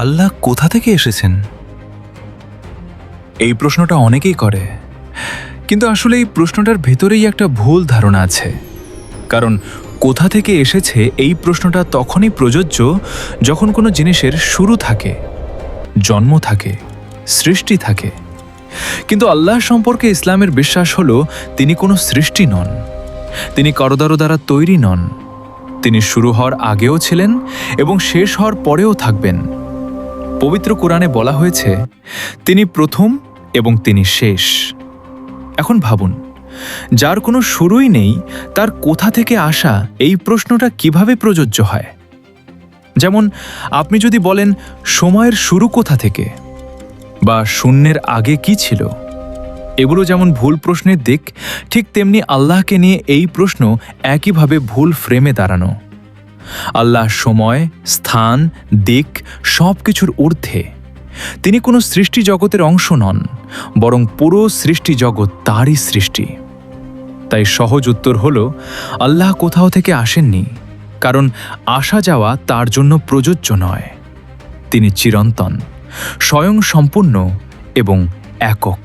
আল্লাহ কোথা থেকে এসেছেন? এই প্রশ্নটা অনেকেই করে, কিন্তু আসলে এই প্রশ্নটার ভেতরেই একটা ভুল ধারণা আছে। কারণ কোথা থেকে এসেছে এই প্রশ্নটা তখনই প্রযোজ্য যখন কোনো জিনিসের শুরু থাকে, জন্ম থাকে, সৃষ্টি থাকে। কিন্তু আল্লাহ সম্পর্কে ইসলামের বিশ্বাস হলো তিনি কোনো সৃষ্টি নন, তিনি করদারো দ্বারা তৈরি নন। তিনি শুরু হওয়ার আগেও ছিলেন এবং শেষ হওয়ার পরেও থাকবেন। পবিত্র কোরআনে বলা হয়েছে তিনি প্রথম এবং তিনি শেষ। এখন ভাবুন, যার কোনো শুরুই নেই তার কোথা থেকে আসা এই প্রশ্নটা কিভাবে প্রযোজ্য হয়? যেমন আপনি যদি বলেন সময়ের শুরু কোথা থেকে, বা শূন্যের আগে কি ছিল, এগুলো যেমন ভুল প্রশ্নের দিক, ঠিক তেমনি আল্লাহকে নিয়ে এই প্রশ্ন একইভাবে ভুল ফ্রেমে দাঁড়ানো। আল্লাহ সময়, স্থান, দিক সব কিছুর ঊর্ধ্বে। তিনি কোনো সৃষ্টি জগতের অংশ নন, বরং পুরো সৃষ্টি জগৎ তারই সৃষ্টি। তাই সহজ উত্তর হল আল্লাহ কোথাও থেকে আসেননি, কারণ আসা যাওয়া তার জন্য প্রযোজ্য নয়। তিনি চিরন্তন, স্বয়ং সম্পূর্ণ এবং একক।